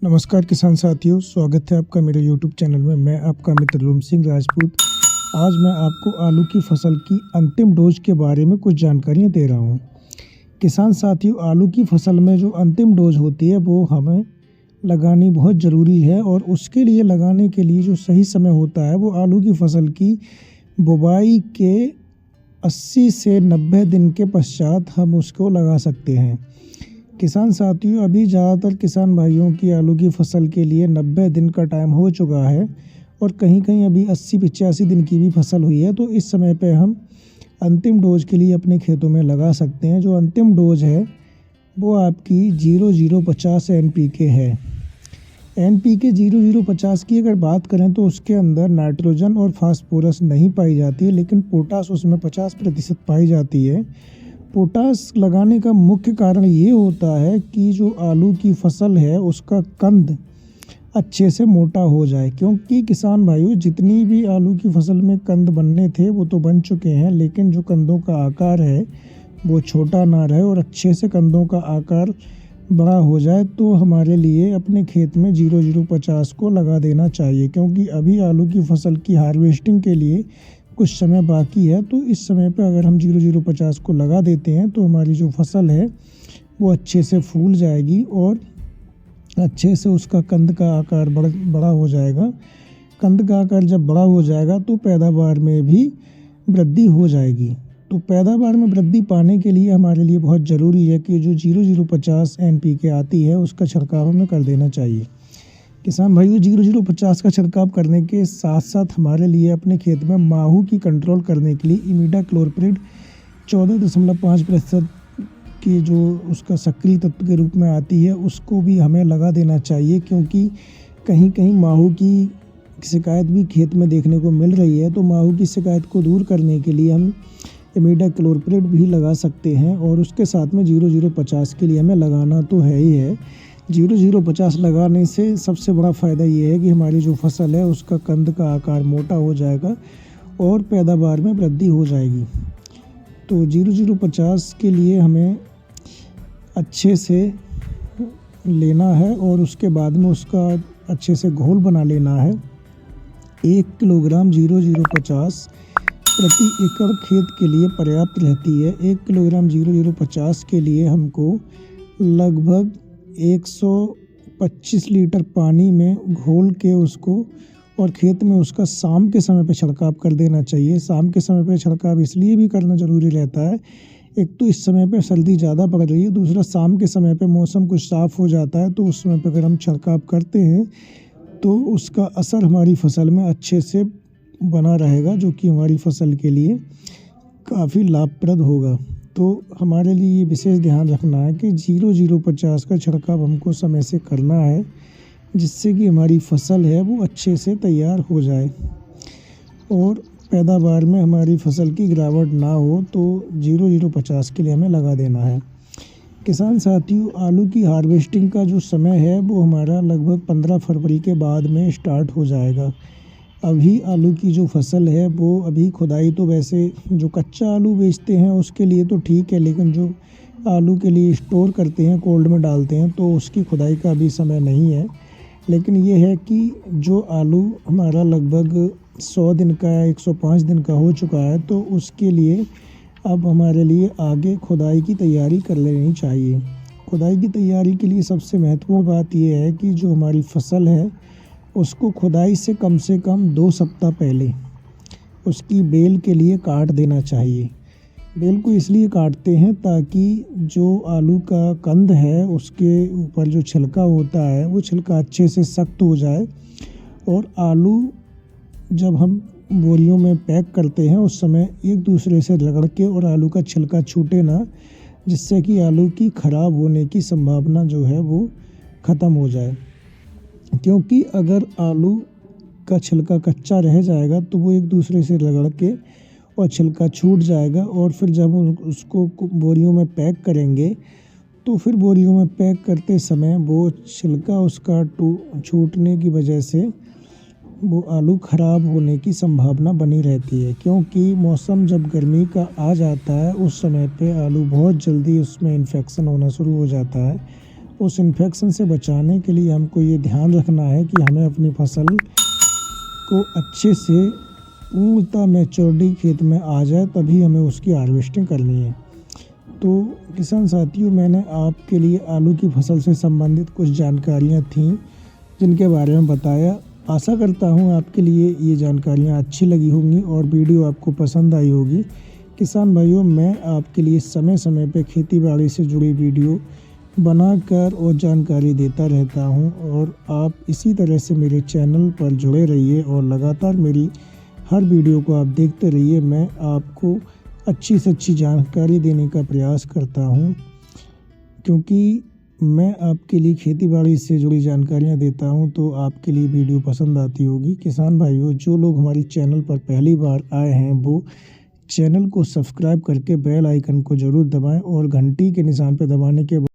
नमस्कार किसान साथियों, स्वागत है आपका मेरे यूट्यूब चैनल में। मैं आपका मित्र रूम सिंह राजपूत। आज मैं आपको आलू की फसल की अंतिम डोज के बारे में कुछ जानकारियां दे रहा हूं। किसान साथियों, आलू की फसल में जो अंतिम डोज होती है वो हमें लगानी बहुत ज़रूरी है और उसके लिए लगाने के लिए जो सही समय होता है वो आलू की फसल की बुवाई के 80 से 90 दिन के पश्चात हम उसको लगा सकते हैं। किसान साथियों, अभी ज़्यादातर किसान भाइयों की आलू की फसल के लिए 90 दिन का टाइम हो चुका है और कहीं कहीं अभी 80-85 दिन की भी फसल हुई है। तो इस समय पे हम अंतिम डोज के लिए अपने खेतों में लगा सकते हैं। जो अंतिम डोज है वो आपकी 0050 NPK है। NPK 0050 की अगर बात करें तो उसके अंदर नाइट्रोजन और फास्फोरस नहीं पाई जाती है, लेकिन पोटास उसमें 50% पाई जाती है। पोटास लगाने का मुख्य कारण ये होता है कि जो आलू की फसल है उसका कंद अच्छे से मोटा हो जाए, क्योंकि किसान भाइयों जितनी भी आलू की फसल में कंद बनने थे वो तो बन चुके हैं, लेकिन जो कंदों का आकार है वो छोटा ना रहे और अच्छे से कंदों का आकार बड़ा हो जाए। तो हमारे लिए अपने खेत में 0050 को लगा देना चाहिए, क्योंकि अभी आलू की फसल की हार्वेस्टिंग के लिए कुछ समय बाकी है। तो इस समय पे अगर हम 0050 को लगा देते हैं तो हमारी जो फसल है वो अच्छे से फूल जाएगी और अच्छे से उसका कंद का आकार बड़ा हो जाएगा। कंद का आकार जब बड़ा हो जाएगा तो पैदावार में भी वृद्धि हो जाएगी। तो पैदावार में वृद्धि पाने के लिए हमारे लिए बहुत ज़रूरी है कि जो 0050 NPK आती है उसका छिड़काव हमें कर देना चाहिए। किसान भाइयों, 0050 का छिड़काव करने के साथ साथ हमारे लिए अपने खेत में माहू की कंट्रोल करने के लिए इमिडाक्लोप्रिड 14.5% की जो उसका सक्रिय तत्व के रूप में आती है उसको भी हमें लगा देना चाहिए, क्योंकि कहीं कहीं माहू की शिकायत भी खेत में देखने को मिल रही है। तो माहू की शिकायत को दूर करने के लिए हम इमिडाक्लोप्रिड भी लगा सकते हैं और उसके साथ में 0050 के लिए हमें लगाना तो है ही है। 0050 लगाने से सबसे बड़ा फ़ायदा ये है कि हमारी जो फसल है उसका कंद का आकार मोटा हो जाएगा और पैदावार में वृद्धि हो जाएगी। तो 0050 के लिए हमें अच्छे से लेना है और उसके बाद में उसका अच्छे से घोल बना लेना है। 1 किलोग्राम 0050 प्रति एकड़ खेत के लिए पर्याप्त रहती है। 1 किलोग्राम 0050 के लिए हमको लगभग 125 लीटर पानी में घोल के उसको और खेत में उसका शाम के समय पे छिड़काव कर देना चाहिए। शाम के समय पे छिड़काव इसलिए भी करना ज़रूरी रहता है, एक तो इस समय पे सर्दी ज़्यादा पड़ रही है, दूसरा शाम के समय पे मौसम कुछ साफ़ हो जाता है। तो उस समय पे अगर हम छिड़काव करते हैं तो उसका असर हमारी फसल में अच्छे से बना रहेगा, जो कि हमारी फसल के लिए काफ़ी लाभप्रद होगा। तो हमारे लिए ये विशेष ध्यान रखना है कि 0050 का छिड़काव हमको समय से करना है, जिससे कि हमारी फसल है वो अच्छे से तैयार हो जाए और पैदावार में हमारी फसल की गिरावट ना हो। तो 0050 के लिए हमें लगा देना है। किसान साथियों, आलू की हार्वेस्टिंग का जो समय है वो हमारा लगभग 15 फरवरी के बाद में स्टार्ट हो जाएगा। अभी आलू की जो फसल है वो अभी खुदाई, तो वैसे जो कच्चा आलू बेचते हैं उसके लिए तो ठीक है, लेकिन जो आलू के लिए स्टोर करते हैं, कोल्ड में डालते हैं, तो उसकी खुदाई का अभी समय नहीं है। लेकिन ये है कि जो आलू हमारा लगभग 100 दिन का या 105 दिन का हो चुका है, तो उसके लिए अब हमारे लिए आगे खुदाई की तैयारी कर लेनी चाहिए। खुदाई की तैयारी के लिए सबसे महत्वपूर्ण बात यह है कि जो हमारी फसल है उसको खुदाई से कम 2 सप्ताह पहले उसकी बेल के लिए काट देना चाहिए। बेल को इसलिए काटते हैं ताकि जो आलू का कंद है उसके ऊपर जो छिलका होता है वो छिलका अच्छे से सख्त हो जाए और आलू जब हम बोरियों में पैक करते हैं उस समय एक दूसरे से रगड़ के और आलू का छिलका छूटे ना, जिससे कि आलू की ख़राब होने की संभावना जो है वो ख़त्म हो जाए। क्योंकि अगर आलू का छिलका कच्चा रह जाएगा तो वो एक दूसरे से रगड़ के और छिलका छूट जाएगा और फिर जब उसको बोरियों में पैक करेंगे तो फिर बोरियों में पैक करते समय वो छिलका उसका छूटने की वजह से वो आलू ख़राब होने की संभावना बनी रहती है। क्योंकि मौसम जब गर्मी का आ जाता है उस समय पे आलू बहुत जल्दी उसमें इन्फेक्शन होना शुरू हो जाता है उस इन्फेक्शन से बचाने के लिए हमको ये ध्यान रखना है कि हमें अपनी फसल को अच्छे से पूर्णतः मैच्योरिटी खेत में आ जाए, तभी हमें उसकी हार्वेस्टिंग करनी है। तो किसान साथियों, मैंने आपके लिए आलू की फसल से संबंधित कुछ जानकारियाँ थीं जिनके बारे में बताया। आशा करता हूँ आपके लिए ये जानकारियाँ अच्छी लगी होंगी और वीडियो आपको पसंद आई होगी। किसान भाइयों, मैं आपके लिए समय समय पर खेती बाड़ी से जुड़ी वीडियो बनाकर और जानकारी देता रहता हूँ, और आप इसी तरह से मेरे चैनल पर जुड़े रहिए और लगातार मेरी हर वीडियो को आप देखते रहिए। मैं आपको अच्छी से अच्छी जानकारी देने का प्रयास करता हूँ, क्योंकि मैं आपके लिए खेती बाड़ी से जुड़ी जानकारियाँ देता हूँ तो आपके लिए वीडियो पसंद आती होगी। किसान भाइयों, जो लोग हमारे चैनल पर पहली बार आए हैं वो चैनल को सब्सक्राइब करके बेल आइकन को ज़रूर दबाएं और घंटी के निशान पर दबाने के